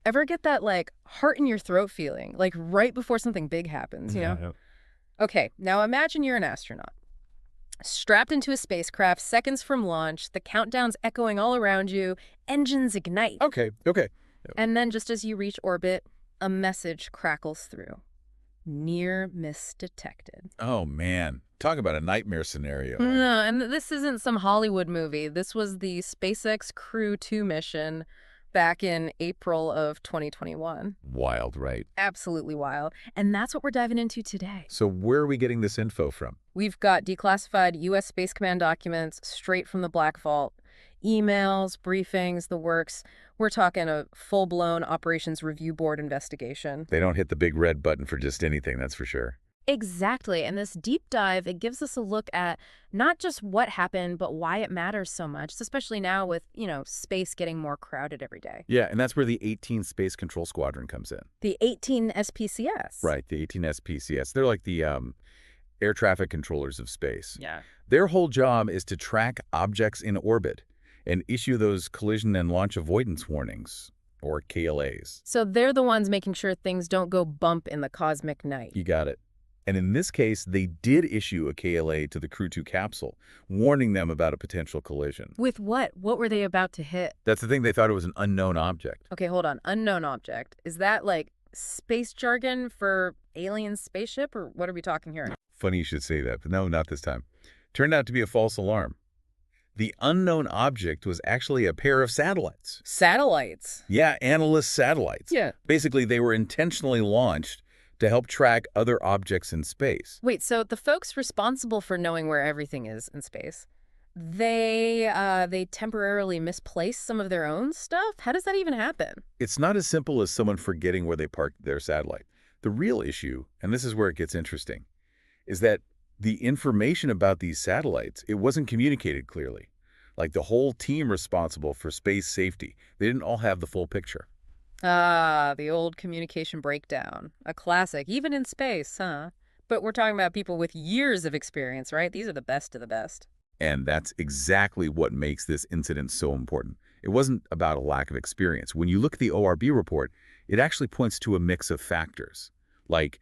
Ever get that, like, heart in your throat feeling, like, right before something big happens, you know? Yeah. Okay, now imagine you're an astronaut, strapped into a spacecraft seconds from launch, the countdown's echoing all around you, engines ignite. Okay, okay. And then just as you reach orbit, a message crackles through. Near miss detected. Oh, man. Talk about a nightmare scenario. No, and this isn't some Hollywood movie. This was the SpaceX Crew 2 mission back in April of 2021. Wild, right? Absolutely wild. And that's what we're diving into today. So where are we getting this info from? We've got declassified U.S. Space Command documents straight from the Black Vault. Emails, briefings, the works. We're talking a full-blown Operations Review Board investigation. They don't hit the big red button for just anything, that's for sure. Exactly. And this deep dive, it gives us a look at not just what happened, but why it matters so much, especially now with, space getting more crowded every day. Yeah, and that's where the 18th Space Control Squadron comes in. The 18 SPCS. Right, the 18 SPCS. They're like the air traffic controllers of space. Yeah. Their whole job is to track objects in orbit and issue those collision and launch avoidance warnings, or KLAs. So they're the ones making sure things don't go bump in the cosmic night. You got it. And in this case, they did issue a KLA to the Crew 2 capsule, warning them about a potential collision. With what? What were they about to hit? That's the thing, they thought it was an unknown object. Okay, hold on. Unknown object. Is that like space jargon for alien spaceship, or what are we talking here? Funny you should say that, but no, not this time. Turned out to be a false alarm. The unknown object was actually a pair of satellites. Satellites. Yeah, analyst satellites. Yeah. Basically, they were intentionally launched to help track other objects in space. Wait, so the folks responsible for knowing where everything is in space, they temporarily misplace some of their own stuff? How does that even happen? It's not as simple as someone forgetting where they parked their satellite. The real issue, and this is where it gets interesting, is that the information about these satellites, it wasn't communicated clearly. Like the whole team responsible for space safety, they didn't all have the full picture. Ah, the old communication breakdown. A classic, even in space, huh? But we're talking about people with years of experience, right? These are the best of the best. And that's exactly what makes this incident so important. It wasn't about a lack of experience. When you look at the ORB report, it actually points to a mix of factors, like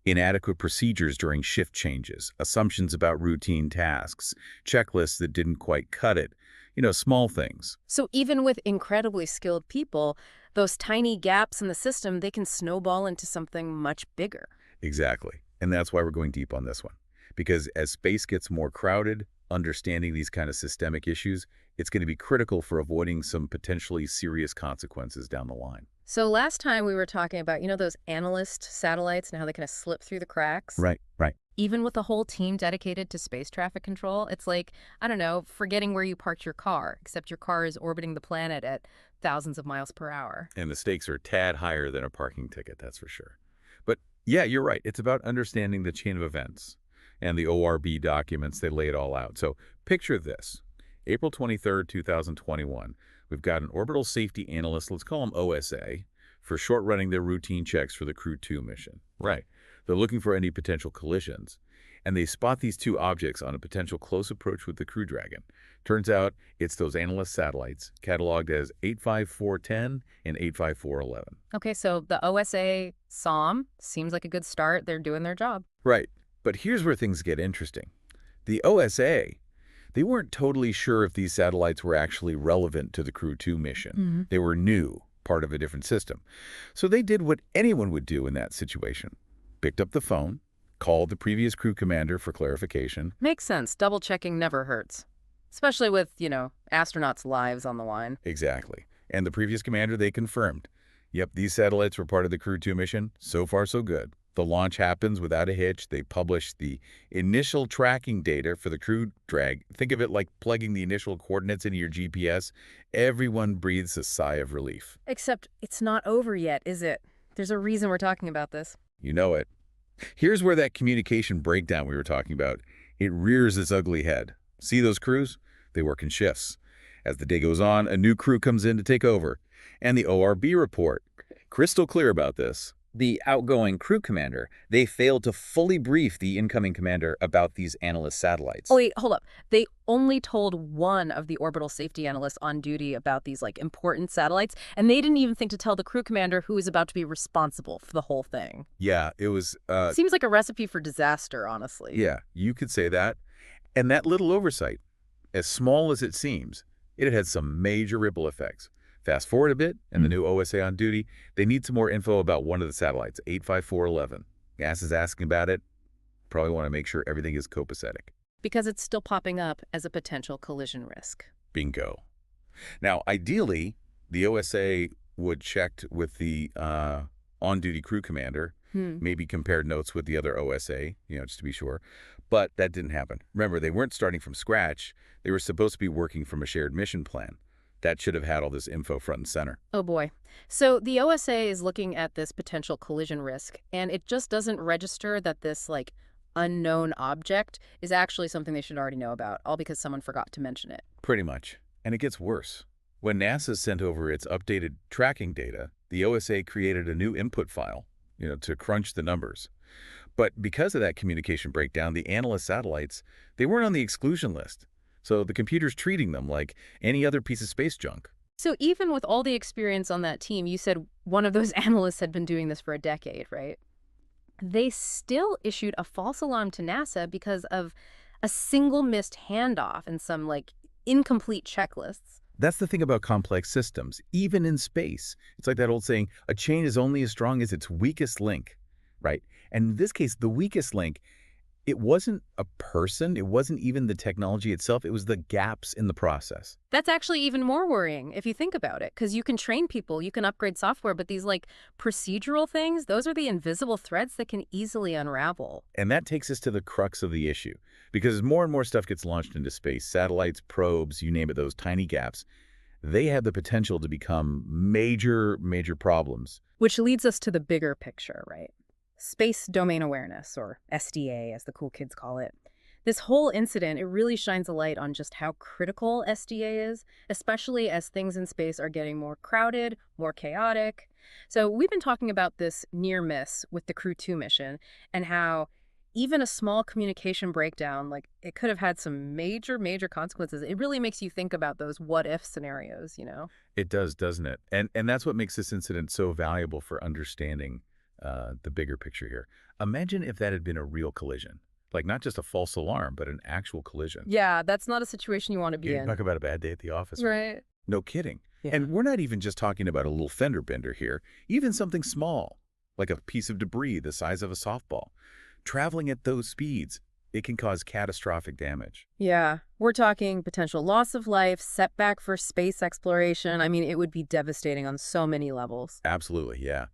inadequate procedures during shift changes, assumptions about routine tasks, checklists that didn't quite cut it, small things. So even with incredibly skilled people, those tiny gaps in the system, they can snowball into something much bigger. Exactly. And that's why we're going deep on this one. Because as space gets more crowded, understanding these kind of systemic issues, it's going to be critical for avoiding some potentially serious consequences down the line. So last time we were talking about, those analyst satellites and how they kind of slip through the cracks. Right. Even with a whole team dedicated to space traffic control, it's like, I don't know, forgetting where you parked your car, except your car is orbiting the planet at thousands of miles per hour. And the stakes are a tad higher than a parking ticket, that's for sure. But yeah, you're right. It's about understanding the chain of events. And the ORB documents, they lay it all out. So picture this. April 23rd, 2021. We've got an orbital safety analyst, let's call him OSA, for short-running their routine checks for the Crew 2 mission. Right. They're looking for any potential collisions. And they spot these two objects on a potential close approach with the Crew Dragon. Turns out it's those analyst satellites, cataloged as 85410 and 85411. Okay, so the OSA saw 'em. Seems like a good start. They're doing their job. Right. But here's where things get interesting. The OSA, they weren't totally sure if these satellites were actually relevant to the Crew 2 mission. They were new, part of a different system. So they did what anyone would do in that situation. Picked up the phone, called the previous crew commander for clarification. Makes sense. Double-checking never hurts. Especially with, astronauts' lives on the line. Exactly. And the previous commander, they confirmed. Yep, these satellites were part of the Crew 2 mission. So far, so good. The launch happens without a hitch. They publish the initial tracking data for the Crew Drag. Think of it like plugging the initial coordinates into your GPS. Everyone breathes a sigh of relief. Except it's not over yet, is it? There's a reason we're talking about this. You know it. Here's where that communication breakdown we were talking about, it rears its ugly head. See those crews? They work in shifts. As the day goes on, a new crew comes in to take over. And the ORB report, crystal clear about this. The outgoing crew commander, they failed to fully brief the incoming commander about these analyst Oh, satellites. wait, hold up. They only told one of the orbital safety analysts on duty about these, like, important satellites, and they didn't even think to tell the crew commander who was about to be responsible for the whole thing. Yeah, it was, Seems like a recipe for disaster, honestly. yeah, you could say that. And that little oversight, as small as it seems, it had some major ripple effects. Fast forward a bit, and the new OSA on duty, they need some more info about one of the satellites, 85411. NASA's asking about it. Probably want to make sure everything is copacetic. Because it's still popping up as a potential collision risk. Bingo. Now, ideally, the OSA would checked with the on-duty crew commander, Hmm. maybe compared notes with the other OSA, just to be sure. But that didn't happen. Remember, they weren't starting from scratch. They were supposed to be working from a shared mission plan. That should have had all this info front and center. Oh boy. So the OSA is looking at this potential collision risk, and it just doesn't register that this, like, unknown object is actually something they should already know about, all because someone forgot to mention it. Pretty much. And it gets worse. When NASA sent over its updated tracking data, the OSA created a new input file, to crunch the numbers. But because of that communication breakdown, the analyst satellites, they weren't on the exclusion list. So the computer's treating them like any other piece of space junk. So even with all the experience on that team, you said one of those analysts had been doing this for a decade, right? They still issued a false alarm to NASA because of a single missed handoff and some, like, incomplete checklists. That's the thing about complex systems, even in space. It's like that old saying, a chain is only as strong as its weakest link, right? And in this case, the weakest link, it wasn't a person, it wasn't even the technology itself, it was the gaps in the process. That's actually even more worrying if you think about it, because you can train people, you can upgrade software, but these, like, procedural things, those are the invisible threads that can easily unravel. And that takes us to the crux of the issue. Because as more and more stuff gets launched into space, satellites, probes, you name it, those tiny gaps, they have the potential to become major, major problems. Which leads us to the bigger picture, right? Space domain awareness, or SDA as the cool kids call it. This whole incident, it really shines a light on just how critical SDA is, especially as things in space are getting more crowded, more chaotic. So we've been talking about this near miss with the Crew 2 mission and how even a small communication breakdown, like, it could have had some major, major consequences. It really makes you think about those what-if scenarios, you know? It does, doesn't it? And that's what makes this incident so valuable for understanding the bigger picture here. Imagine if that had been a real collision. Like, not just a false alarm, but an actual collision. Yeah, that's not a situation you want to be You in. talk about a bad day at the office. Right. No kidding. Yeah. And we're not even just talking about a little fender bender here. Even something small, like a piece of debris the size of a softball. Traveling at those speeds, it can cause catastrophic damage. Yeah, we're talking potential loss of life, setback for space exploration. I mean, it would be devastating on so many levels. Absolutely, yeah.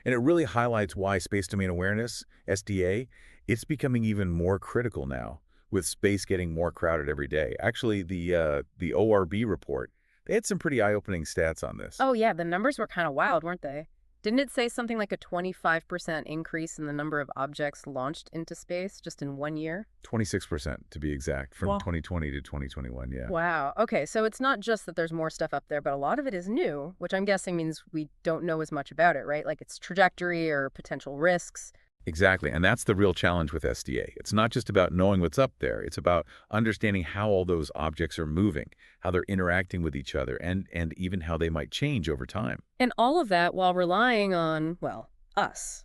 And it really highlights why space domain awareness, SDA, it's becoming even more critical now, with space getting more crowded every day. Actually, the ORB report, they had some pretty eye-opening stats on this. Oh, yeah, the numbers were kind of wild, weren't they? Didn't it say something like a 25% increase in the number of objects launched into space just in 1 year? 26% to be exact, from Wow. 2020 to 2021, yeah. Wow. Okay, so it's not just that there's more stuff up there, but a lot of it is new, which I'm guessing means we don't know as much about it, right? Like its trajectory or potential risks. Exactly, and that's the real challenge with SDA. It's not just about knowing what's up there. It's about understanding how all those objects are moving, how they're interacting with each other, and even how they might change over time. And all of that while relying on, well, us,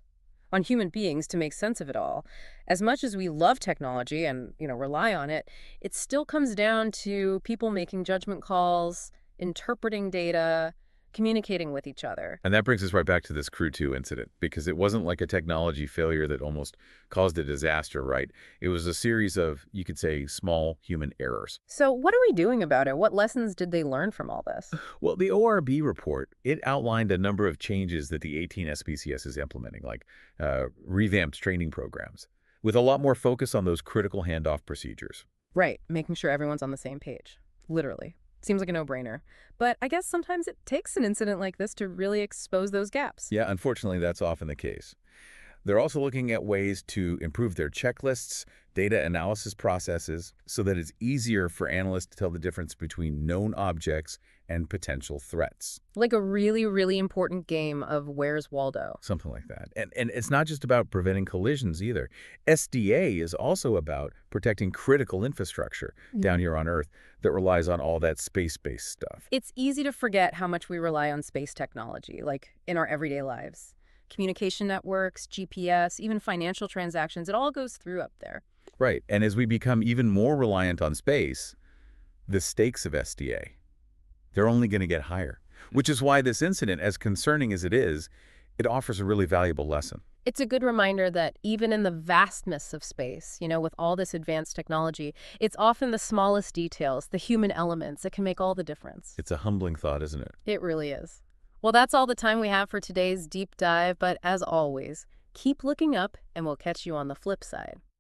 on human beings to make sense of it all. As much as we love technology and, rely on it, it still comes down to people making judgment calls, interpreting data, communicating with each other. And that brings us right back to this Crew 2 incident, because it wasn't like a technology failure that almost caused a disaster, right? It was a series of, you could say, small human errors. So what are we doing about it? What lessons did they learn from all this? Well, the ORB report, it outlined a number of changes that the 18 SPCS is implementing, like revamped training programs, with a lot more focus on those critical handoff procedures. Right, making sure everyone's on the same page. Literally. Seems like a no-brainer. But I guess sometimes it takes an incident like this to really expose those gaps. Yeah, unfortunately, that's often the case. They're also looking at ways to improve their checklists, data analysis processes, so that it's easier for analysts to tell the difference between known objects and potential threats. Like a really, really important game of Where's Waldo? Something like that. And it's not just about preventing collisions either. SDA is also about protecting critical infrastructure down here on Earth that relies on all that space-based stuff. It's easy to forget how much we rely on space technology, like in our everyday lives. Communication networks, GPS, even financial transactions, it all goes through up there. Right. And as we become even more reliant on space, the stakes of SDA, they're only going to get higher, which is why this incident, as concerning as it offers a really valuable lesson. It's a good reminder that even in the vastness of space, with all this advanced technology, it's often the smallest details, the human elements, that can make all the difference. It's a humbling thought, isn't it? It really is. Well, that's all the time we have for today's deep dive, but as always, keep looking up and we'll catch you on the flip side.